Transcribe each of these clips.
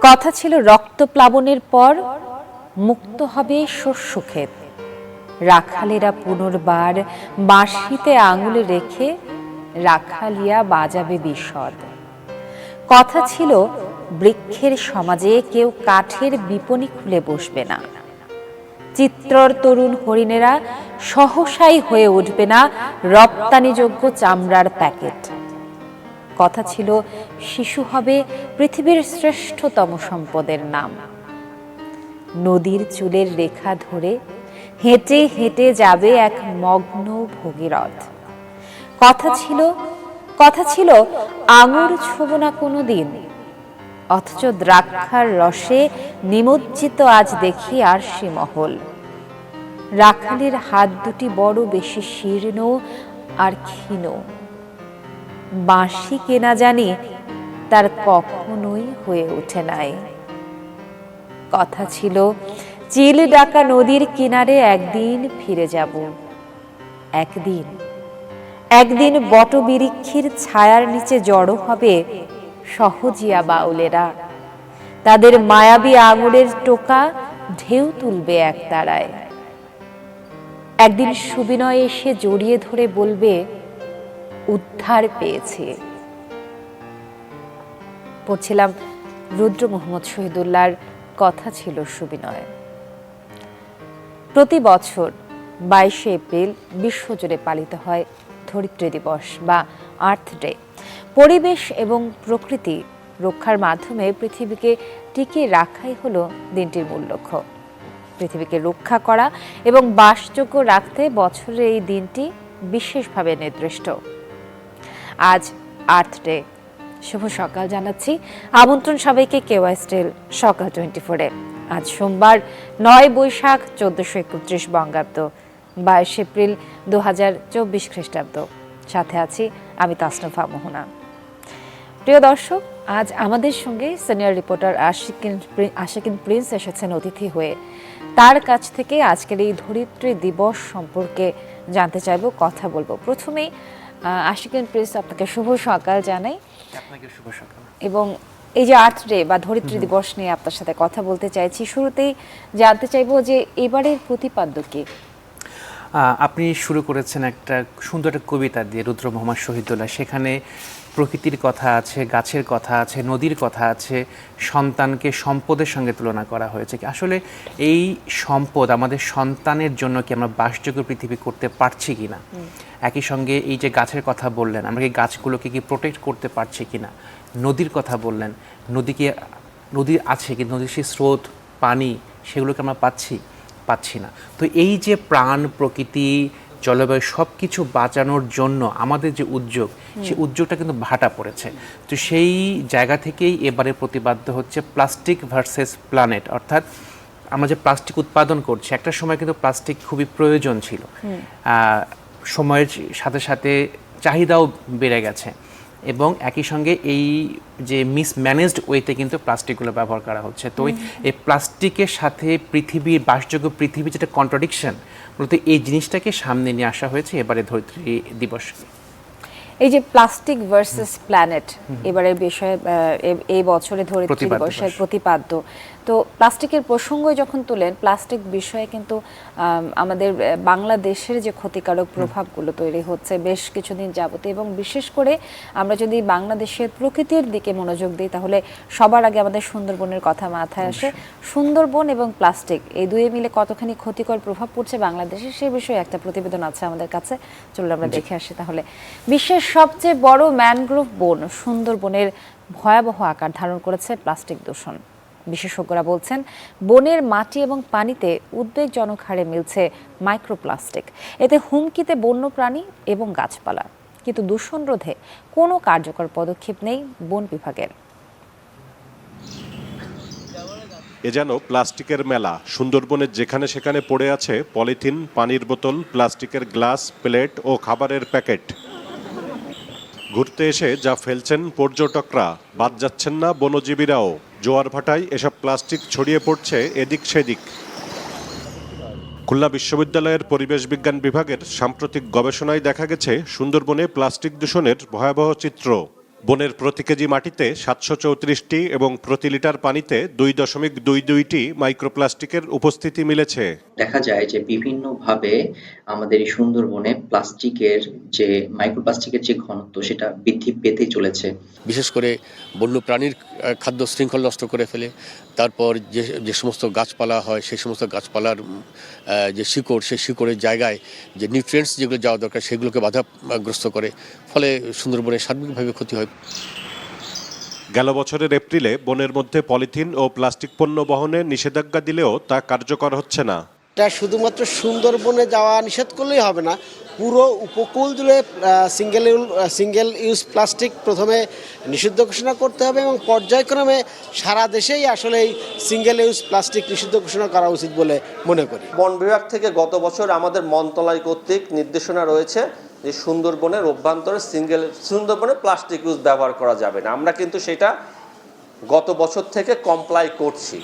কথা ছিল রক্তপ্লাবনের পর মুক্ত হবে শস্য ক্ষেত, রাখালেরা পুনর্বার বাঁশিতে আঙুলে রেখে রাখালিয়া বাজাবে বিশদ। কথা ছিল বৃক্ষের সমাজে কেউ কাঠের বিপণি খুলে বসবে না, চিত্রর তরুণ হরিণেরা সহসাই হয়ে উঠবে না রপ্তানিযোগ্য চামড়ার প্যাকেট। কথা ছিল শিশু হবে পৃথিবীর শ্রেষ্ঠতম সম্পদের নাম। নদীর চুলের রেখা ধরে হেঁটে হেঁটে যাবে এক মগ্ন ভগীরথ। কথা ছিল আঙুর ছোব না কোনো দিন, অথচ দ্রাক্ষার রসে নিমজ্জিত আজ দেখি আরশি মহল। রাখালের হাত দুটি বড় বেশি শীর্ণ আর ক্ষীণ, বাঁশি কেনা জানি তার কখনোই হয়ে ওঠে নাই। কথা ছিল চিল ডাকা নদীর কিনারে একদিন ফিরে যাব, একদিন বটবৃক্ষের ছায়ার নিচে জড়ো হবে সহজিয়া বাউলেরা, তাদের মায়াবী আঙুলের টোকা ঢেউ তুলবে এক তারায়। একদিন সুবিনয় এসে জড়িয়ে ধরে বলবে উদ্ধার পেয়েছে। পড়ছিলাম রুদ্র মোহাম্মদ শহীদুল্লাহর কথা ছিল সুবিনয়। প্রতি বছর 22শে এপ্রিল বিশ্বজুড়ে পালিত হয় ধরিত্রী দিবস বা আর্থ ডে। পরিবেশ এবং প্রকৃতি রক্ষার মাধ্যমে পৃথিবীকে টিকিয়ে রাখাই হলো দিনটির মূল লক্ষ্য। পৃথিবীকে রক্ষা করা এবং বাসযোগ্য রাখতে বছরের এই দিনটি বিশেষভাবে নির্দিষ্ট। আজ আর্থ ডে। শুভ সকাল জানাচ্ছি, আমন্ত্রণ সবাইকে কেওয়াই স্টিল সকাল 24-এ। আজ সোমবার 9 বৈশাখ 1431 বঙ্গাব্দ, 22 এপ্রিল 2024 খ্রিস্টাব্দ। সাথে আছি আমি তাসনুফা মোহনা। প্রিয় দর্শক, আজ আমাদের সঙ্গে সিনিয়র রিপোর্টার আশিকিন প্রিন্স এসেছেন অতিথি হয়ে। তার কাছ থেকে আজকের এই ধরিত্রী দিবস সম্পর্কে জানতে চাইব, কথা বলবো। প্রথমেই আশিকিন প্রিন্স, আপনাকে শুভ সকাল জানাই। আপনাকে শুভ সকাল। এবং এই যে আর্থ ডে বা ধরিত্রী দিবস নিয়ে আপনার সাথে কথা বলতে চাইছি। শুরুতেই জানতে চাইবো যে এবারের প্রতিপাদ্য কি? আপনি শুরু করেছেন একটা সুন্দর একটা কবিতা দিয়ে, রুদ্র মোহাম্মদ শহীদুল্লাহ। সেখানে প্রকৃতির কথা আছে, গাছের কথা আছে, নদীর কথা আছে, সন্তানকে সম্পদের সঙ্গে তুলনা করা হয়েছে। আসলে এই সম্পদ আমাদের সন্তানের জন্য কি আমরা বাসযোগ্য পৃথিবী করতে পারছি কিনা, একই সঙ্গে এই যে গাছের কথা বললেন, আমরা এই গাছগুলোকে কি প্রোটেক্ট করতে পারছি কিনা, নদীর কথা বললেন, নদী আছে কিন্তু নদীর সেই স্রোত, পানি, সেগুলোকে আমরা পাচ্ছি না। তো এই যে প্রাণ, প্রকৃতি, জলবায়ু সব কিছু বাঁচানোর জন্য আমাদের যে উদ্যোগ, সেই উদ্যোগটা কিন্তু ভাটা পড়েছে। তো সেই জায়গা থেকেই এবারে প্রতিপাদ্য হচ্ছে প্লাস্টিক ভার্সেস প্ল্যানেট। অর্থাৎ আমরা যে প্লাস্টিক উৎপাদন করছি, একটা সময় কিন্তু প্লাস্টিক খুবই প্রয়োজন ছিল, সময়ের সাথে সাথে চাহিদাও বেড়ে গেছে, এবং একই সঙ্গে এই যে মিসম্যানেজড ওয়েতে কিন্তু প্লাস্টিকগুলো ব্যবহার করা হচ্ছে। তো এই প্লাস্টিকের সাথে পৃথিবীর বাসযোগ্য পৃথিবী যেটা কন্ট্রাডিকশন, মূলত এই জিনিসটাকে সামনে নিয়ে আসা হয়েছে এবারে ধরিত্রী দিবস। এই যে প্লাস্টিক ভার্সেস প্ল্যানেট এবারের বিষয়ে, এই বছরে ধরিত্রী দিবসের প্রতিপাদ্য। তো প্লাস্টিকের প্রসঙ্গ যখন তুলেন, প্লাস্টিক বিষয়ে কিন্তু আমাদের বাংলাদেশের যে ক্ষতিকারক প্রভাবগুলো তৈরি হচ্ছে বেশ কিছুদিন যাবত, এবং বিশেষ করে আমরা যদি বাংলাদেশের প্রকৃতির দিকে মনোযোগ দিই, তাহলে সবার আগে আমাদের সুন্দরবনের কথা মাথায় আসে। সুন্দরবন এবং প্লাস্টিক এই দুয়ে মিলে কতখানি ক্ষতিকর প্রভাব পড়ছে বাংলাদেশে, সে বিষয়ে একটা প্রতিবেদন আছে আমাদের কাছে, চলুন আমরা দেখে আসি। তাহলে বিশ্বের সবচেয়ে বড় ম্যানগ্রোভ বন সুন্দরবনের ভয়াবহ আকার ধারণ করেছে প্লাস্টিক দূষণ। বিশেষজ্ঞরা বলছেন বনের মাটি এবং পানিতে উদ্বেগজনক হারে মিলছে মাইক্রোপ্লাস্টিক। এতে হুমকিতে বন্যপ্রাণী এবং গাছপালা। কিন্তু দূষণ রোধে কোনো কার্যকর পদক্ষেপ নেই বন বিভাগের। এ যেন প্লাস্টিকের মেলা। সুন্দরবনের যেখানে সেখানে পড়ে আছে পলিথিন, পানির বোতল, প্লাস্টিকের গ্লাস, প্লেট ও খাবারের প্যাকেট। ঘুরতে এসে যা ফেলছেন পর্যটকরা, বাদ যাচ্ছেন না বনজীবীরাও। জোয়ার ভাটায় এসব প্লাস্টিক ছড়িয়ে পড়ছে এদিক সেদিক। খুলনা বিশ্ববিদ্যালয়ের পরিবেশ বিজ্ঞান বিভাগের সাম্প্রতিক গবেষণায় দেখা গেছে সুন্দরবনে প্লাস্টিক দূষণের ভয়াবহ চিত্র। বনের প্রতি কেজি মাটিতে 734টি এবং প্রতি লিটার পানিতে 2.22টি মাইক্রোপ্লাস্টিকের উপস্থিতি মিলেছে। দেখা যায় যে বিভিন্নভাবে আমাদের এই সুন্দরবনে মাইক্রোপ্লাস্টিকের যে ঘনত্ব সেটা বৃদ্ধি পেতেই চলেছে। বিশেষ করে বন্য প্রাণীর খাদ্য শৃঙ্খল নষ্ট করে ফেলে। তারপর যে সমস্ত গাছপালা হয় সেই সমস্ত গাছপালার যে শিকড়, সেই শিকড়ের জায়গায় যে নিউট্রিয়েন্টস যেগুলো যাওয়া দরকার সেগুলোকে বাধাগ্রস্ত করে, ফলে সুন্দরবনের সার্বিকভাবে ক্ষতি হয়। গেল বছরের এপ্রিলে বনের মধ্যে পলিথিন ও প্লাস্টিক পণ্য বহনে নিষেধাজ্ঞা দিলেও তা কার্যকর হচ্ছে না। এটা শুধুমাত্র সুন্দরবনে যাওয়া নিষেধ করলেই হবে না, পুরো উপকূল জুড়ে সিঙ্গেল ইউজ প্লাস্টিক প্রথমে নিষিদ্ধ ঘোষণা করতে হবে এবং পর্যায়ক্রমে সারা দেশেই আসলে এই সিঙ্গেল ইউজ প্লাস্টিক নিষিদ্ধ ঘোষণা করা উচিত বলে মনে করি। বন বিভাগ থেকে গত বছর আমাদের মন্ত্রণালয় কর্তৃক নির্দেশনা রয়েছে যে সুন্দরবনের অভ্যন্তরে সুন্দরবনে প্লাস্টিক ইউজ ব্যবহার করা যাবে না। আমরা কিন্তু সেটা গত বছর থেকে কমপ্লাই করছি।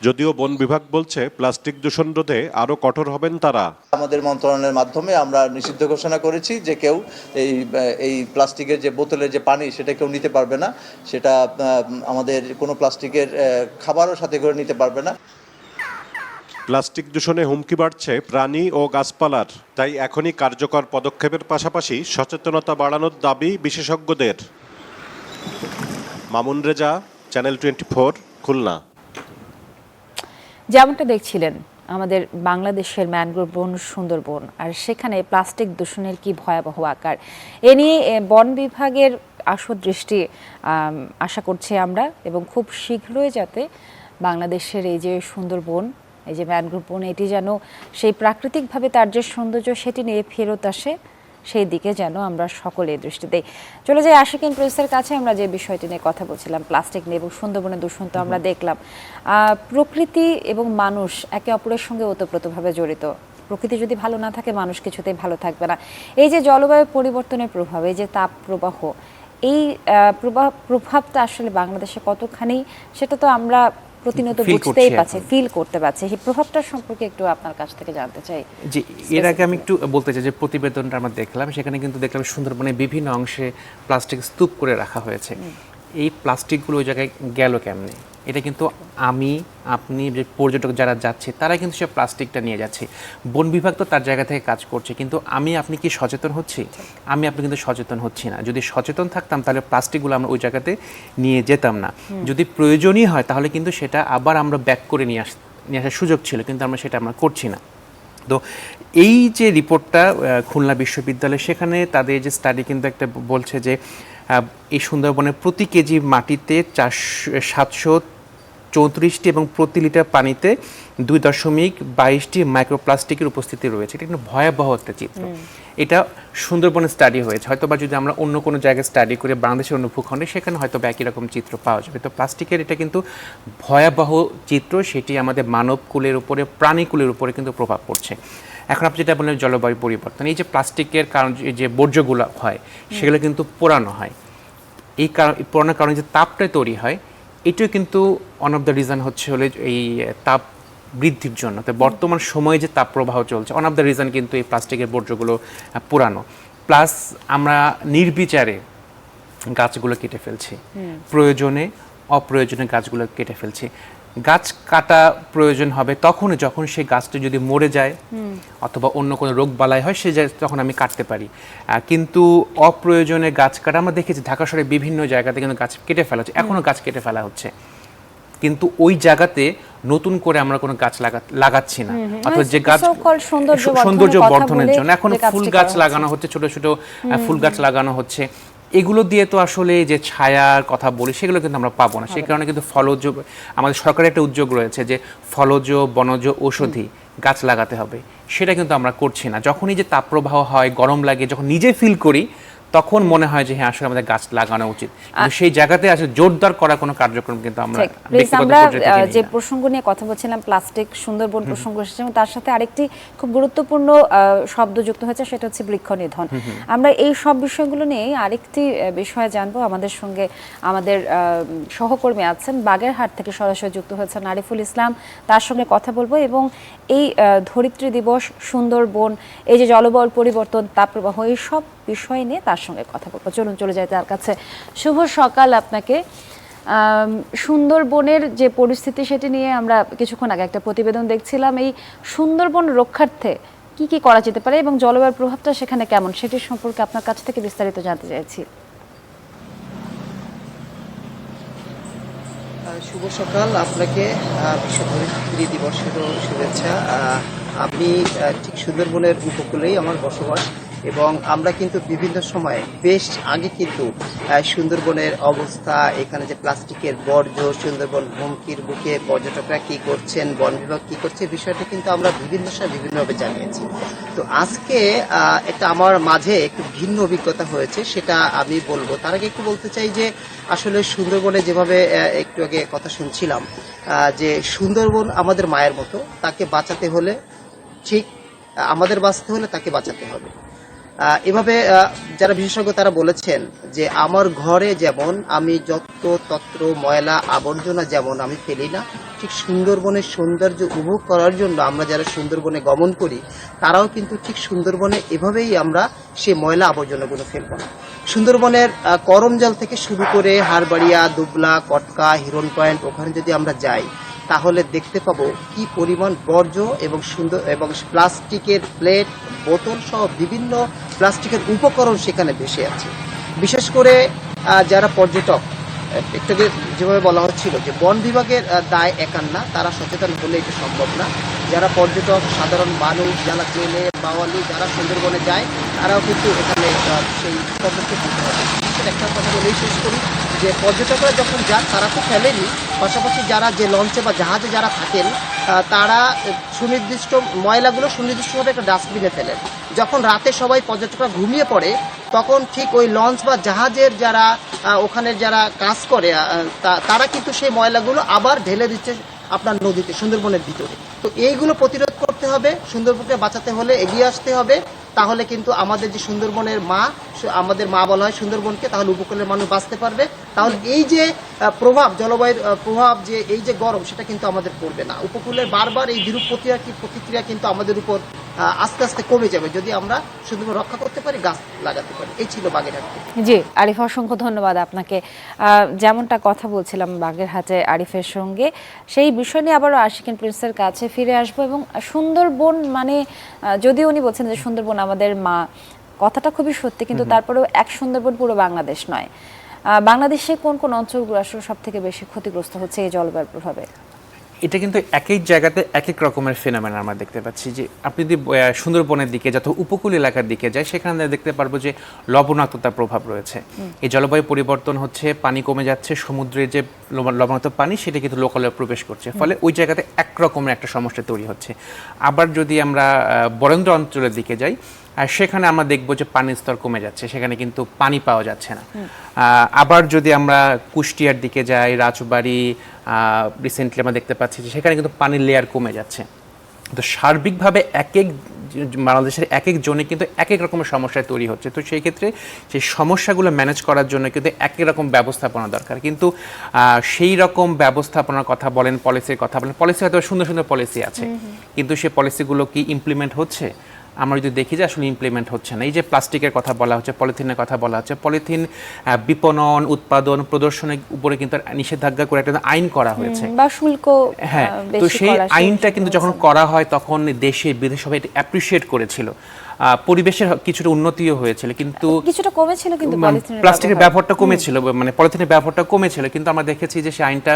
যদিও বন বিভাগ বলছে প্লাস্টিক দূষণ রোধে আরও কঠোর হবেন তারা। আমাদের মন্ত্রণালয়ের মাধ্যমে আমরা নিষিদ্ধ ঘোষণা করেছি যে কেউ এই প্লাস্টিকের যে বোতলের যে পানি সেটা কেউ নিতে পারবে না, সেটা আমাদের কোনো প্লাস্টিকের খাবারও সাথে করে নিতে পারবে না। প্লাস্টিক দূষণে হুমকি বাড়ছে প্রাণী ও গাছপালার, তাই এখনই কার্যকর পদক্ষেপের পাশাপাশি সচেতনতা বাড়ানোর দাবি বিশেষজ্ঞদের। মামুন রেজা, চ্যানেল 24, খুলনা। যেমনটা দেখছিলেন আমাদের বাংলাদেশের ম্যানগ্রোভ বন সুন্দরবন, আর সেখানে প্লাস্টিক দূষণের কি ভয়াবহ আকার, এ নিয়ে বন বিভাগের আশু দৃষ্টি আশা করছি আমরা, এবং খুব শীঘ্রই যাতে বাংলাদেশের এই যে সুন্দরবন, এই যে ম্যানগ্রোভ বন, এটি যেন সেই প্রাকৃতিকভাবে তার যে সৌন্দর্য সেটি নিয়ে ফেরত আসে, সেই দিকে যেন আমরা সকলে দৃষ্টি দেই। চলে যাই আশিকিন প্রেসের কাছে। আমরা যে বিষয়টি নিয়ে কথা বলছিলাম প্লাস্টিক নিয়ে এবং সুন্দরবনের দূষণ, তো আমরা দেখলাম প্রকৃতি এবং মানুষ একে অপরের সঙ্গে ওতপ্রোতভাবে জড়িত। প্রকৃতি যদি ভালো না থাকে মানুষ কিছুতেই ভালো থাকবে না। এই যে জলবায়ু পরিবর্তনের প্রভাব, এই যে তাপ প্রবাহ, এই প্রভাবটা আসলে বাংলাদেশে কতখানি সেটা তো আমরা প্রতিনিয়ত বুঝতেই পারছি, ফিল করতে পারছি। সেই প্রভাবটা সম্পর্কে একটু আপনার কাছ থেকে জানতে চাই। জি, এর আগে আমি একটু বলতে চাই যে প্রতিবেদনটা আমরা দেখলাম, সেখানে কিন্তু দেখলাম সুন্দরবনের বিভিন্ন অংশে প্লাস্টিক স্তূপ করে রাখা হয়েছে। এই প্লাস্টিকগুলো ওই জায়গায় গেল কেমনে? এটা কিন্তু আপনি যে পর্যটক যারা যাচ্ছে তারা কিন্তু সে প্লাস্টিকটা নিয়ে যাচ্ছে। বন বিভাগ তো তার জায়গা থেকে কাজ করছে, কিন্তু আপনি কি সচেতন হচ্ছি? আপনি কিন্তু সচেতন হচ্ছি না। যদি সচেতন থাকতাম তাহলে প্লাস্টিকগুলো আমরা ওই জায়গাতে নিয়ে যেতাম না। যদি প্রয়োজনই হয় তাহলে কিন্তু সেটা আবার আমরা ব্যাক করে নিয়ে আসার সুযোগ ছিল, কিন্তু সেটা আমরা করছি না। তো এই যে রিপোর্টটা খুলনা বিশ্ববিদ্যালয়, সেখানে তাদের যে স্টাডি কিন্তু একটা বলছে যে এই সুন্দরবনের প্রতি কেজি মাটিতে 734টি এবং প্রতি লিটার পানিতে 2.22টি মাইক্রোপ্লাস্টিকের উপস্থিতি রয়েছে। এটা কিন্তু ভয়াবহ একটা চিত্র। এটা সুন্দরবনের স্টাডি হয়েছে, হয়তো বা যদি আমরা অন্য কোনো জায়গায় স্টাডি করে বাংলাদেশের অন্য ভূখণ্ডে, সেখানে হয়তো বা একই রকম চিত্র পাওয়া যাবে। তো প্লাস্টিকের এটা কিন্তু ভয়াবহ চিত্র, সেটি আমাদের মানবকুলের উপরে, প্রাণীকুলের উপরে কিন্তু প্রভাব পড়ছে। এখন আপনি যেটা বললেন জলবায়ু পরিবর্তন, এই যে প্লাস্টিকের কারণ যে বর্জ্যগুলো হয় সেগুলো কিন্তু পোড়ানো হয়। এই পোড়ানোর কারণে যে তাপটা তৈরি হয়, এটাও কিন্তু ওয়ান অফ দ্য রিজন হচ্ছে হলে এই তাপ বৃদ্ধির জন্য। তো বর্তমান সময়ে যে তাপ প্রবাহ চলছে, ওয়ান অফ দ্য রিজন কিন্তু এই প্লাস্টিকের বর্জ্যগুলো পোড়ানো। প্লাস আমরা নির্বিচারে গাছগুলো কেটে ফেলছি, প্রয়োজনে অপ্রয়োজনে গাছগুলো কেটে ফেলছি। গাছ কাটা প্রয়োজন হবে তখনই যখন সেই গাছটা যদি মরে যায় অথবা অন্য কোনো রোগ বালাই হয়, তখন আমি কাটতে পারি। কিন্তু অপ্রয়োজনে গাছ কাটা আমরা দেখেছি ঢাকা শহরে বিভিন্ন জায়গাতে কিন্তু গাছ কেটে ফেলা হচ্ছে, এখনও গাছ কেটে ফেলা হচ্ছে, কিন্তু ওই জায়গাতে নতুন করে আমরা কোনো গাছ লাগাচ্ছি না। অথবা যে গাছ সৌন্দর্য বর্ধনের জন্য এখন ফুল গাছ লাগানো হচ্ছে, ছোট ছোট ফুল গাছ লাগানো হচ্ছে, এগুলো দিয়ে তো আসলে যে ছায়ার কথা বলি সেগুলো কিন্তু আমরা পাবো না। সেই কারণে কিন্তু ফলজ, আমাদের সরকারের একটা উদ্যোগ রয়েছে যে ফলজ বনজ ঔষধি গাছ লাগাতে হবে, সেটা কিন্তু আমরা করছি না। যখনই যে তাপপ্রবাহ হয়, গরম লাগে, যখন নিজে ফিল করি, তখন মনে হয় যে হ্যাঁ আসলে আমাদের গাছ লাগানো উচিত, কিন্তু সেই জায়গাতে আসলে জোরদার করা কোনো কার্যক্রম কিন্তু আমরা যে প্রসঙ্গ নিয়ে কথা বলছিলাম, প্লাস্টিক সুন্দরবন প্রসঙ্গ এসেছে, এবং তার সাথে আরেকটি খুব গুরুত্বপূর্ণ শব্দ যুক্ত হয়েছে, সেটা হচ্ছে বৃক্ষ নিধন। আমরা এই সব বিষয়গুলো নিয়ে আরেকটি বিষয় জানবো। আমাদের সঙ্গে আমাদের সহকর্মী আছেন বাগেরহাট থেকে সরাসরি যুক্ত হয়েছেন আরিফুল ইসলাম, তার সঙ্গে কথা বলবো এবং এই ধরিত্রী দিবস, সুন্দরবন, এই যে জলবায়ু পরিবর্তন, তাপপ্রবাহ, এই সব বিষয় নিয়ে তার সঙ্গে কথা বলবো। চলুন চলে যাই তার কাছে। শুভ সকাল আপনাকে। সুন্দরবনের যে পরিস্থিতি সেটি নিয়ে আমরা কিছুক্ষণ আগে একটা প্রতিবেদন দেখছিলাম। এই সুন্দরবন রক্ষার্থে কি কি করা যেতে পারে এবং জলবায়ুর প্রভাবটা সেখানে কেমন, সেটি সম্পর্কে আপনার কাছ থেকে বিস্তারিত জানতে চাইছি। শুভ সকাল আপনাকে, বিশ্ব ধরিত্রী দিবসেরও শুভেচ্ছা। আমি ঠিক সুন্দরবনের উপকূলেই আমার বসবাস এবং আমরা কিন্তু বিভিন্ন সময়ে বেশ আগে কিন্তু সুন্দরবনের অবস্থা, এখানে যে প্লাস্টিকের বর্জ্য, সুন্দরবন হুমকির বুকে পর্যটকরা কি করছেন, বন বিভাগ কি করছে, বিষয়টা কিন্তু আমরা বিভিন্ন সময় বিভিন্নভাবে জানিয়েছি। তো আজকে একটা আমার মাঝে একটু ভিন্ন অভিজ্ঞতা হয়েছে, সেটা আমি বলবো। তার আগে একটু বলতে চাই যে আসলে সুন্দরবনে যেভাবে একটু আগে কথা শুনছিলাম, যে সুন্দরবন আমাদের মায়ের মতো, তাকে বাঁচাতে হলে ঠিক আমাদের বাঁচতে হলে তাকে বাঁচাতে হবে। এভাবে যারা বিশেষজ্ঞ তারা বলেছেন যে আমার ঘরে যেমন আমি তত্র ময়লা আবর্জনা যেমন আমি ফেলি না, ঠিক সুন্দরবনের সৌন্দর্য উপভোগ করার জন্য আমরা যারা সুন্দরবনে গমন করি তারাও কিন্তু ঠিক সুন্দরবনে এভাবেই আমরা সেই ময়লা আবর্জনাগুলো ফেলব না। সুন্দরবনের করমজল থেকে শুরু করে হারবাড়িয়া, দুবলা, কটকা, হিরন পয়েন্ট, ওখানে যদি আমরা যাই তাহলে দেখতে পাবো কি পরিমাণ বর্জ্য এবং সুন্দর এবং প্লাস্টিকের প্লেট, বোতল সহ বিভিন্ন প্লাস্টিকের উপকরণ সেখানে ভেসে আছে। বিশেষ করে যারা পর্যটক, একটু আগে যেভাবে বলা হচ্ছিল যে বন বিভাগের দায় একান না, তারা সচেতন হলে এটা সম্ভব না। যারা পর্যটক, সাধারণ মানুষ, যারা জেলে বাওয়ালি যারা সুন্দরবনে যায় তারাও কিন্তু এখানে সেই পদক্ষেপ নিতে হবে। একটা কথা বলেই শেষ করি যে পর্যটকরা যখন যান তারা তো ফেলেনি, পাশাপাশি যারা যে লঞ্চে বা জাহাজে যারা থাকেন তারা সুনির্দিষ্ট ময়লাগুলো সুনির্দিষ্টভাবে একটা ডাস্টবিনে ফেলেন। যখন রাতে সবাই পর্যটকরা ঘুমিয়ে পড়ে তখন ঠিক ওই লঞ্চ বা জাহাজের যারা ওখানে যারা কাজ করে তারা কিন্তু সেই ময়লাগুলো আবার ঢেলে দিচ্ছে আপনার নদীতে, সুন্দরবনের ভিতরে। তো এইগুলো প্রতিরোধ করতে হবে, সুন্দরবনকে বাঁচাতে হলে এগিয়ে আসতে হবে। তাহলে কিন্তু আমাদের যে সুন্দরবনের মা, আমাদের মা বলা হয় সুন্দরবনকে, তাহলে উপকূলের মানুষ বাঁচতে পারবে। তাহলে এই যে প্রভাব, জলবায়ুর প্রভাব, যে এই যে গরম, সেটা কিন্তু আমাদের পড়বে না। উপকূলের বারবার এই বিরূপ প্রতিক্রিয়া কিন্তু আমাদের উপর আস্তে আস্তে কমে যাবে যদি আমরা সুন্দরবন রক্ষা করতে পারি, গাছ লাগাতে পারি। এই ছিল বাগেরহাট। জি আরিফ, অসংখ্য ধন্যবাদ আপনাকে। যেমনটা কথা বলছিলাম বাগেরহাটে আরিফের সঙ্গে, সেই বিষয় নিয়ে আবারও আশিকিন প্রিন্সের কাছে ফিরে আসবো। এবং সুন্দরবন মানে, যদিও উনি বলছেন যে সুন্দরবন আমাদের মা, কথাটা খুবই সত্যি, কিন্তু তারপরেও এক সুন্দরবন পুরো বাংলাদেশ নয়। বাংলাদেশে কোন কোন অঞ্চলগুলো আসলে সব থেকে বেশি ক্ষতিগ্রস্ত হচ্ছে এই জলবায়ুর প্রভাবে? এটা কিন্তু এক এক জায়গাতে এক এক রকমের ফেনোমেনা আমরা দেখতে পাচ্ছি। যে আপনি যদি সুন্দরবনের দিকে যত উপকূল এলাকার দিকে যায় সেখানে দেখতে পারবো যে লবণাক্ততার প্রভাব রয়েছে। এই জলবায়ু পরিবর্তন হচ্ছে, পানি কমে যাচ্ছে, সমুদ্রের যে লবণাক্ত পানি সেটা কিন্তু লোকালয়ে প্রবেশ করছে, ফলে ওই জায়গাতে একরকমের একটা সমস্যা তৈরি হচ্ছে। আবার যদি আমরা বরেন্দ্র অঞ্চলের দিকে যাই, আর সেখানে আমরা দেখবো যে পানির স্তর কমে যাচ্ছে, সেখানে কিন্তু পানি পাওয়া যাচ্ছে না। আবার যদি আমরা কুষ্টিয়ার দিকে যাই, রাজবাড়ী, রিসেন্টলি আমরা দেখতে পাচ্ছি যে সেখানে কিন্তু পানির লেয়ার কমে যাচ্ছে। তো সার্বিকভাবে এক এক বাংলাদেশের এক এক জোনে কিন্তু এক এক রকমের সমস্যা তৈরি হচ্ছে। তো সেই ক্ষেত্রে সেই সমস্যাগুলো ম্যানেজ করার জন্য কিন্তু এক এক রকম ব্যবস্থাপনা দরকার। কিন্তু সেই রকম ব্যবস্থাপনার কথা বলেন, পলিসির কথা বলেন, পলিসি হয়তো সুন্দর সুন্দর পলিসি আছে, কিন্তু সেই পলিসিগুলো কি ইমপ্লিমেন্ট হচ্ছে? আমরা যদি দেখি যে আসলে ইমপ্লিমেন্ট হচ্ছে না। এই যে প্লাস্টিকের কথা বলা হচ্ছে, পলিথিনের কথা বলা হচ্ছে, পলিথিন বিপণন, উৎপাদন, প্রদর্শনের উপরে কিন্তু নিষেধাজ্ঞা করে একটা আইন করা হয়েছে বা শুল্ক। হ্যাঁ, তো সেই আইনটা কিন্তু যখন করা হয় তখন দেশে বিদেশে সবাই এটা অ্যাপ্রিশিয়েট করেছিল। পরিবেশের কিছুটা উন্নতিও হয়েছিল, কিন্তু কিছুটা কমেছিল, কিন্তু প্লাস্টিকের ব্যবহারটা কমেছিল, মানে পলিথিনের ব্যবহারটা কমেছিল। কিন্তু আমরা দেখেছি যে সেই আইনটা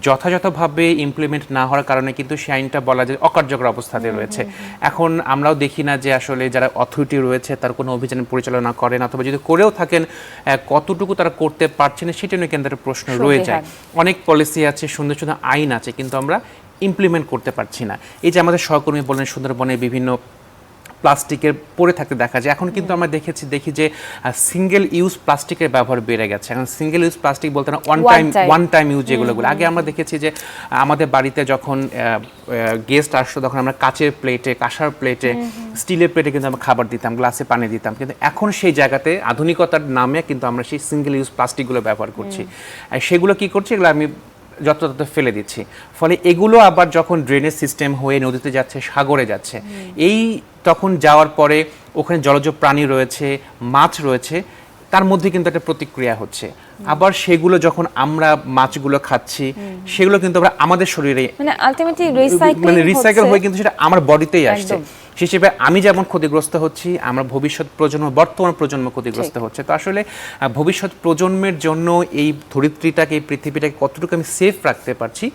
যথাযথভাবে ইমপ্লিমেন্ট না হওয়ার কারণে কিন্তু সেই আইনটা বলা যায় অকার্যকর অবস্থাতে রয়েছে। এখন আমরাও দেখি না যে আসলে যারা অথরিটি রয়েছে তার কোনো অভিযান পরিচালনা করেন, অথবা যদি করেও থাকেন কতটুকু তারা করতে পারছেন সেটা নিয়ে কেন্দ্রের প্রশ্ন রয়ে যায়। অনেক পলিসি আছে, সুন্দর সুন্দর আইন আছে, কিন্তু আমরা ইমপ্লিমেন্ট করতে পারছি না। এই যে আমাদের সহকর্মী বললেন সুন্দরবনে বিভিন্ন প্লাস্টিকের পড়ে থাকতে দেখা যায়। এখন কিন্তু আমরা দেখি যে সিঙ্গেল ইউজ প্লাস্টিকের ব্যবহার বেড়ে গেছে। এখন সিঙ্গেল ইউজ প্লাস্টিক বলতে না ওয়ান টাইম ইউজ যেগুলো, আগে আমরা দেখেছি যে আমাদের বাড়িতে যখন গেস্ট আসতো তখন আমরা কাচের প্লেটে, কাঁসার প্লেটে, স্টিলের প্লেটে কিন্তু আমরা খাবার দিতাম, গ্লাসে পানি দিতাম। কিন্তু এখন সেই জায়গাতে আধুনিকতার নামে কিন্তু আমরা সেই সিঙ্গেল ইউজ প্লাস্টিকগুলো ব্যবহার করছি। সেগুলো কি করছি, এগুলো আমি যত ফেলে দিচ্ছি। ফলে এগুলো আবার যখন ড্রেনেজ সিস্টেম হয়ে নদীতে যাচ্ছে, সাগরে যাচ্ছে, এই তখন যাওয়ার পরে ওখানে জলজ প্রাণী রয়েছে, মাছ রয়েছে, তার মধ্যে কিন্তু একটা প্রতিক্রিয়া হচ্ছে। আবার সেগুলো যখন আমরা মাছগুলো খাচ্ছি সেগুলো কিন্তু আমরা আমাদের শরীরে মানে আলটিমেটলি রিসাইকেল হয়ে কিন্তু সেটা আমার বডিতেই আসছে। সেই হিসেবে আমি যেমন ক্ষতিগ্রস্ত হচ্ছি, আমরা ভবিষ্যৎ প্রজন্ম, বর্তমান প্রজন্ম ক্ষতিগ্রস্ত হচ্ছে। তো আসলে ভবিষ্যৎ প্রজন্মের জন্য এই ধরিত্রীটাকে, এই পৃথিবীটাকে কতটুকু আমি সেফ রাখতে পারছি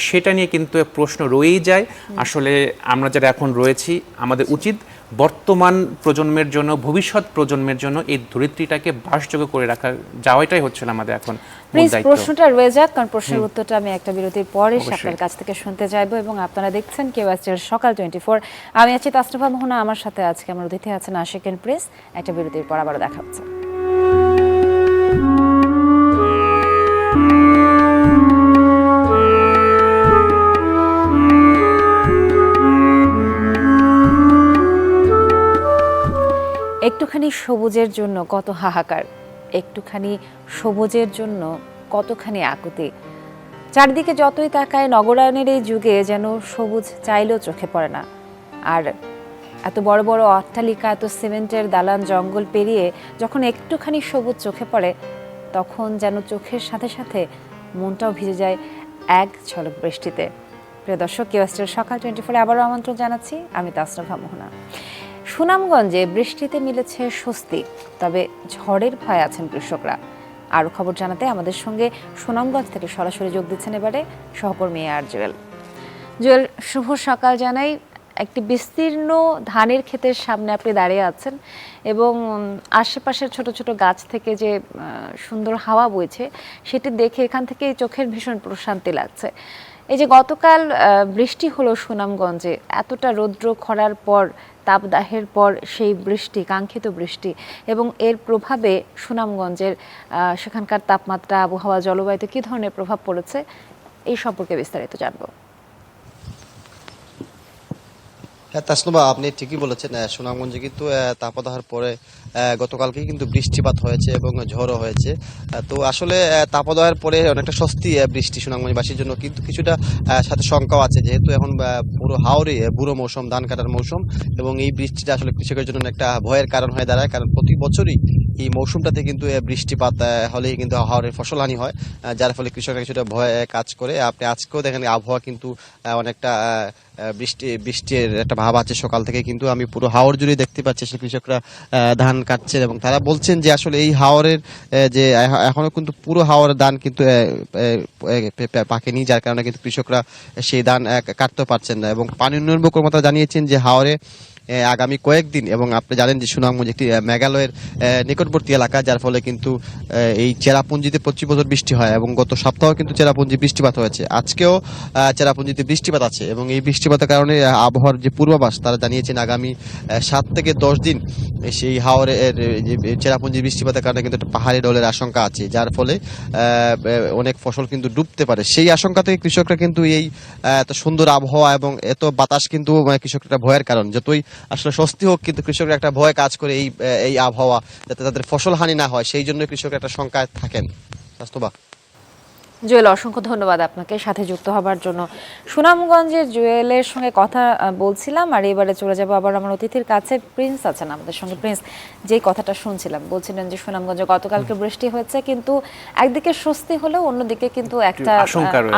সেটা নিয়ে কিন্তু প্রশ্ন রয়েই যায়। আসলে আমরা যারা এখন রয়েছি, আমাদের উচিত বর্তমান প্রজন্মের জন্য, ভবিষ্যৎ প্রজন্মের জন্য এই ধরিত্রীটাকে বাসযোগ্য করে রাখা যাওয়াটাই হচ্ছে আমাদের এখন মূল দায়িত্ব। প্রশ্নটা রয়ে যাক, কারণ প্রশ্নের উত্তরটা আমি একটা বিরতির পরে আপনার কাছ থেকে শুনতে চাইবো। এবং আপনারা দেখছেন কেওয়াইসির সকাল 24। আমি আছি তাসনিফা মোহনা, আমার সাথে আজকে আমার অতিথি আছেন আশিক এন্ড প্রিন্স। একটা বিরতির পর আবারও দেখা হচ্ছে। একটুখানি সবুজের জন্য কত হাহাকার, একটুখানি সবুজের জন্য কতখানি আকুতি। চারদিকে যতই তাকায় নগরায়নের এই যুগে যেন সবুজ চাইলেও চোখে পড়ে না। আর এত বড় বড় অট্টালিকা, এত সিমেন্টের দালান জঙ্গল পেরিয়ে যখন একটুখানি সবুজ চোখে পড়ে, তখন যেন চোখের সাথে সাথে মনটাও ভিজে যায় এক ঝলক বৃষ্টিতে। প্রিয় দর্শক, কেওয়াইসির সকাল 24 আবারও আমন্ত্রণ জানাচ্ছি। আমি তাসনিফা মোহনা। সুনামগঞ্জে বৃষ্টিতে মিলেছে স্বস্তি, তবে ঝড়ের ভয়ে আছেন কৃষকরা। আরও খবর জানাতে আমাদের সঙ্গে সুনামগঞ্জ থেকে সরাসরি যোগ দিচ্ছেন এবারে সহকর্মী আর জুয়েল। জুয়েল, শুভ সকাল জানাই। একটি বিস্তীর্ণ ধানের ক্ষেতের সামনে আপনি দাঁড়িয়ে আছেন এবং আশেপাশের ছোট ছোট গাছ থেকে যে সুন্দর হাওয়া বইছে সেটি দেখে এখান থেকে চোখের ভীষণ প্রশান্তি লাগছে। এই যে গতকাল বৃষ্টি হলো সুনামগঞ্জে, এতটা রৌদ্র খরার পর, তাপদাহের পর সেই বৃষ্টি, কাঙ্ক্ষিত বৃষ্টি, এবং এর প্রভাবে সুনামগঞ্জের সেখানকার তাপমাত্রা, আবহাওয়া, জলবায়ুতে কী ধরনের প্রভাব পড়েছে এই সম্পর্কে বিস্তারিত জানবো। হ্যাঁ তাসনুবা, আপনি ঠিকই বলেছেন। সুনামগঞ্জে কিন্তু তাপদাহের পরে গতকালকে কিন্তু বৃষ্টিপাত হয়েছে এবং ঝড়ও হয়েছে। তো আসলে তাপদাহের পরে অনেকটা স্বস্তি বৃষ্টি সুনামগঞ্জবাসীর জন্য, কিন্তু কিছুটা সাথে শঙ্কাও আছে, যেহেতু এখন পুরো হাওরে বুড়ো মৌসুম, ধান কাটার মৌসুম, এবং এই বৃষ্টিটা আসলে কৃষকের জন্য একটা ভয়ের কারণ হয়ে দাঁড়ায়। কারণ প্রতি বছরই এই মৌসুমটাতে কিন্তু বৃষ্টিপাত হলেই কিন্তু হাওরের ফসল হানি হয়, যার ফলে কৃষকরা কিছুটা ভয় কাজ করে। আপনি আজকেও দেখেন আবহাওয়া কিন্তু অনেকটা বৃষ্টির একটা ভাব আছে সকাল থেকে, কিন্তু আমি পুরো হাওর জুড়ে দেখতে পাচ্ছি সে কৃষকরা ধান কাটছেন এবং তারা বলছেন যে আসলে এই হাওরের যে এখনো কিন্তু পুরো হাওরের ধান কিন্তু পাকেনি, যার কারণে কিন্তু কৃষকরা সেই ধান কাটতে পারছেন না। এবং পানি উন্নয়ন কর্মকর্তা জানিয়েছেন যে হাওরে আগামী কয়েকদিন, এবং আপনি জানেন যে সুনামগঞ্জ একটি মেঘালয়ের নিকটবর্তী এলাকা, যার ফলে কিন্তু এই চেরাপুঞ্জিতে প্রতি বছর বৃষ্টি হয় এবং গত সপ্তাহে কিন্তু চেরাপুঞ্জি বৃষ্টিপাত হয়েছে। আজকেও চেরাপুঞ্জিতে বৃষ্টিপাত আছে এবং এই বৃষ্টিপাতের কারণে আবহাওয়ার যে পূর্বাভাস তারা জানিয়েছেন আগামী 7 থেকে 10 দিন সেই হাওরের চেরাপুঞ্জি বৃষ্টিপাতের কারণে কিন্তু একটা পাহাড়ি ঢলের আশঙ্কা আছে, যার ফলে অনেক ফসল কিন্তু ডুবতে পারে। সেই আশঙ্কা থেকে কৃষকরা কিন্তু এই এত সুন্দর আবহাওয়া এবং এত বাতাস কিন্তু কৃষকরা ভয়ের কারণ। যতই আসলে স্বস্তি হোক, কিন্তু কৃষকরা একটা ভয় কাজ করে এই আবহাওয়া, যাতে তাদের ফসল হানি না হয়, সেই জন্য কৃষকরা একটা শঙ্কায় থাকেন। বাস্তবা জুয়েল, অসংখ্য ধন্যবাদ আপনাকে সাথে যুক্ত হবার জন্য। সুনামগঞ্জের জুয়েলের সঙ্গে কথা বলছিলাম, আর এবারে চলে যাব আবার আমার অতিথির কাছে। প্রিন্স আছেন আমাদের সঙ্গে। প্রিন্স, যেই কথাটা শুনছিলাম, বলছিলেন যে সুনামগঞ্জে গতকালকে বৃষ্টি হয়েছে, কিন্তু একদিকে স্বস্তি হলেও অন্যদিকে কিন্তু একটা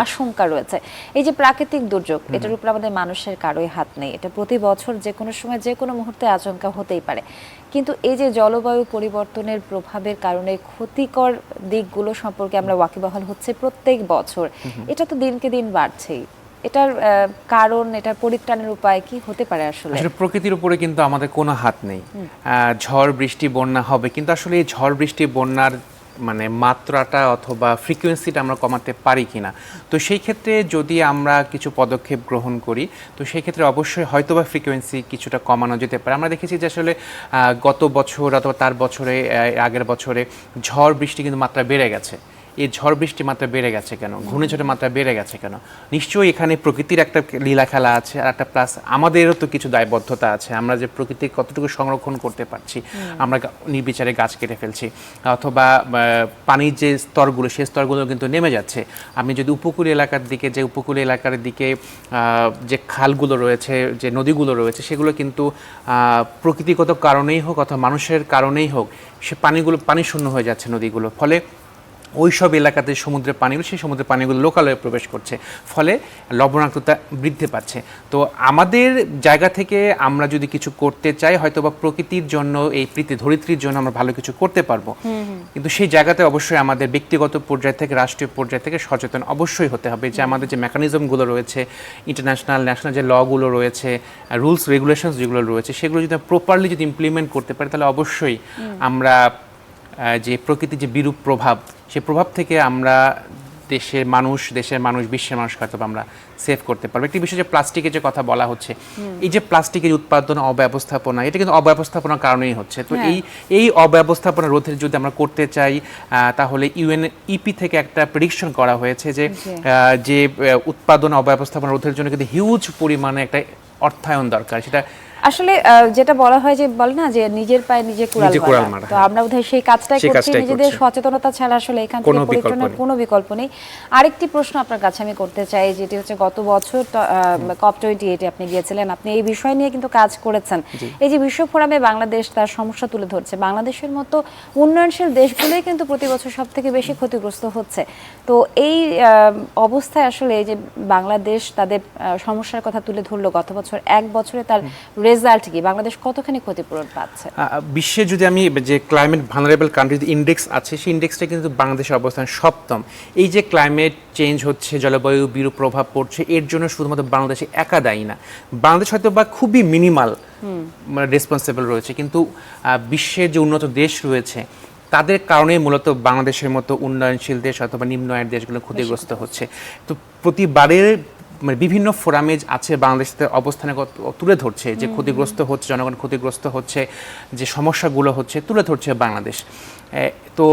আশঙ্কা রয়েছে। এই যে প্রাকৃতিক দুর্যোগ, এটার উপর আমাদের মানুষের কারোই হাত নেই। এটা প্রতি বছর যে কোনো সময় যে কোনো মুহূর্তে আশঙ্কা হতেই পারে, কিন্তু এই যে জলবায়ু পরিবর্তনের প্রভাবের কারণে ক্ষতিকর দিকগুলো সম্পর্কে আমরা ওয়াকিবহাল হচ্ছে প্রত্যেক বছর, এটা তো দিনকে দিন বাড়ছেই। এটার কারণ, এটার পরিত্রাণের উপায় কি হতে পারে? আসলে প্রকৃতির উপরে কিন্তু আমাদের কোনো হাত নেই। ঝড় বৃষ্টি বন্যা হবে, কিন্তু আসলে এই ঝড় বৃষ্টি বন্যার মানে মাত্রাটা অথবা ফ্রিকোয়েন্সিটা আমরা কমাতে পারি কিনা। তো সেই ক্ষেত্রে যদি আমরা কিছু পদক্ষেপ গ্রহণ করি, তো সেই ক্ষেত্রে অবশ্যই হয়তোবা ফ্রিকোয়েন্সি কিছুটা কমানো যেতে পারে। আমরা দেখেছি যে আসলে গত বছর অথবা তার বছরে, আগের বছরে ঝড় বৃষ্টি কিন্তু মাত্রা বেড়ে গেছে, এই ঝড় বৃষ্টির মাত্রা বেড়ে গেছে কেন, ঘূর্ণিঝড়ের মাত্রা বেড়ে গেছে কেন? নিশ্চয়ই এখানে প্রকৃতির একটা লীলা খেলা আছে, আর একটা প্লাস আমাদেরও তো কিছু দায়বদ্ধতা আছে। আমরা যে প্রকৃতি কতটুকু সংরক্ষণ করতে পারছি, আমরা নির্বিচারে গাছ কেটে ফেলছি, অথবা পানির যে স্তরগুলো সেই স্তরগুলো কিন্তু নেমে যাচ্ছে। আমি যদি উপকূল এলাকার দিকে, যে উপকূল এলাকার দিকে যে খালগুলো রয়েছে, যে নদীগুলো রয়েছে, সেগুলো কিন্তু প্রকৃতিগত কারণেই হোক অথবা মানুষের কারণেই হোক, সে পানি শূন্য হয়ে যাচ্ছে নদীগুলো। ফলে ওই সব এলাকাতে সমুদ্রের পানিগুলো, সেই সমুদ্রের পানিগুলো লোকালয়ে প্রবেশ করছে, ফলে লবণাক্ততা বৃদ্ধি পাচ্ছে। তো আমাদের জায়গা থেকে আমরা যদি কিছু করতে চাই, হয়তো বা প্রকৃতির জন্য, এই ধরিত্রীর জন্য আমরা ভালো কিছু করতে পারবো, কিন্তু সেই জায়গাতে অবশ্যই আমাদের ব্যক্তিগত পর্যায় থেকে, রাষ্ট্রীয় পর্যায় থেকে সচেতন অবশ্যই হতে হবে যে আমাদের যে মেকানিজমগুলো রয়েছে, ইন্টারন্যাশনাল ন্যাশনাল যে লগুলো রয়েছে, রুলস রেগুলেশনস যেগুলো রয়েছে, সেগুলো যদি প্রপারলি যদি ইমপ্লিমেন্ট করতে পারি, তাহলে অবশ্যই আমরা যে প্রকৃতির যে বিরূপ প্রভাব, সেই প্রভাব থেকে আমরা দেশের মানুষ, বিশ্বের মানুষকে হয়তো আমরা সেভ করতে পারবো। একটি বিষয় যে প্লাস্টিকের যে কথা বলা হচ্ছে, এই যে প্লাস্টিকের উৎপাদন অব্যবস্থাপনা, এটা কিন্তু অব্যবস্থাপনার কারণেই হচ্ছে। তো এই অব্যবস্থাপনা রোধের যদি আমরা করতে চাই, তাহলে ইউএনইপি থেকে একটা প্রেডিকশন করা হয়েছে যে উৎপাদন অব্যবস্থাপনা রোধের জন্য কিন্তু হিউজ পরিমাণে একটা অর্থায়ন দরকার। সেটা আসলে যেটা বলা হয় যে বলে না যে নিজের পায়ে নিজে কুড়াল মারা, তো আমরা বোধহয় সেই কাজটাই করছি। নিজেদের সচেতনতা ছাড়া আসলে এখান থেকে পরিত্রাণের কোনো বিকল্প নেই। আরেকটি প্রশ্ন আপনার কাছে আমি করতে চাই, যেটি হচ্ছে গত বছর COP28 আপনি গিয়েছিলেন, আপনি এই বিষয় নিয়ে কিন্তু কাজ করেছেন। এই যে বিশ্ব ফোরামে বাংলাদেশ তার সমস্যা তুলে ধরছে, বাংলাদেশের মতো উন্নয়নশীল দেশগুলোই কিন্তু প্রতি বছর সব থেকে বেশি ক্ষতিগ্রস্ত হচ্ছে। তো এই অবস্থায় আসলে এই যে বাংলাদেশ তাদের সমস্যার কথা তুলে ধরলো গত বছর, এক বছরে তার রেজাল্ট কি, বাংলাদেশ কতখানি ক্ষতিপূরণ পাচ্ছে? বিশ্বে যদি আমি যে ক্লাইমেট ভালনারেবল কান্ট্রি ইন্ডেক্স আছে, সেই ইন্ডেক্সটা কিন্তু বাংলাদেশের অবস্থান 7ম। এই যে ক্লাইমেট চেঞ্জ হচ্ছে, জলবায়ু বিরূপ প্রভাব পড়ছে, এর জন্য শুধুমাত্র বাংলাদেশে একা দায়ী না। বাংলাদেশ হয়তো বা খুবই মিনিমাল রেসপন্সিবল রয়েছে, কিন্তু বিশ্বের যে উন্নত দেশ রয়েছে তাদের কারণেই মূলত বাংলাদেশের মতো উন্নয়নশীল দেশ অথবা নিম্ন আয়ের দেশগুলো ক্ষতিগ্রস্ত হচ্ছে। তো প্রতিবারের বিভিন্ন ফোরামে আছে বাংলাদেশের অবস্থানে তুলে ধরছে যে ক্ষতিগ্রস্ত হচ্ছে, জনগণ ক্ষতিগ্রস্ত হচ্ছে, যে সমস্যাগুলো হচ্ছে তুলে ধরছে বাংলাদেশ। তো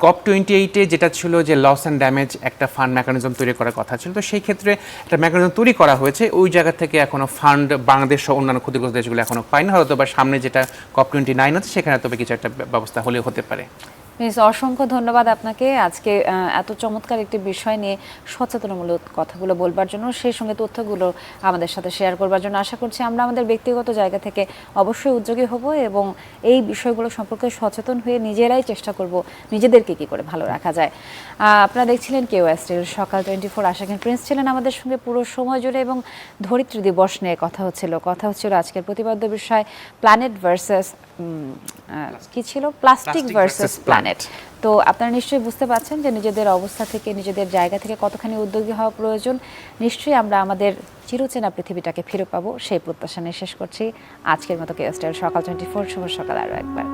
COP28 যেটা ছিল যে লস অ্যান্ড ড্যামেজ একটা ফান্ড মেকানিজম তৈরি করার কথা ছিল, তো সেই ক্ষেত্রে একটা মেকানিজম তৈরি করা হয়েছে। ওই জায়গা থেকে এখনো ফান্ড বাংলাদেশ সহ অন্যান্য ক্ষতিগ্রস্ত দেশগুলো এখনো পায় না। হয়তো বা সামনে যেটা COP29 আছে সেখানে তবে কিছু একটা ব্যবস্থা হলেও হতে পারে। অসংখ্য ধন্যবাদ আপনাকে আজকে এত চমৎকার একটি বিষয় নিয়ে সচেতনমূলক কথাগুলো বলবার জন্য, সেই সঙ্গে তথ্যগুলো আমাদের সাথে শেয়ার করবার জন্য। আশা করছি আমরা আমাদের ব্যক্তিগত জায়গা থেকে অবশ্যই উদ্যোগী হব এবং এই বিষয়গুলো সম্পর্কে সচেতন হয়ে নিজেরাই চেষ্টা করব নিজেদেরকে কি করে ভালো রাখা যায়। আপনারা দেখছিলেন QS সকাল 24। আশাকিন প্রিন্স ছিলেন আমাদের সঙ্গে পুরো সময় জুড়ে এবং ধরিত্রী দিবস নিয়ে কথা হচ্ছিল আজকের প্রতিপাদ্য বিষয় প্ল্যানেট ভার্সেস কি ছিল, প্লাস্টিক ভার্সেস প্ল্যানেট। তো আপনারা নিশ্চয়ই বুঝতে পারছেন যে নিজেদের অবস্থা থেকে, নিজেদের জায়গা থেকে কতখানি উদ্যোগী হওয়া প্রয়োজন। নিশ্চয়ই আমরা আমাদের চিরচেনা পৃথিবীটাকে ফিরে পাবো সেই প্রত্যাশা নিয়ে শেষ করছি আজকের মতো QS সকাল 24। শুভ সকাল আরও একবার।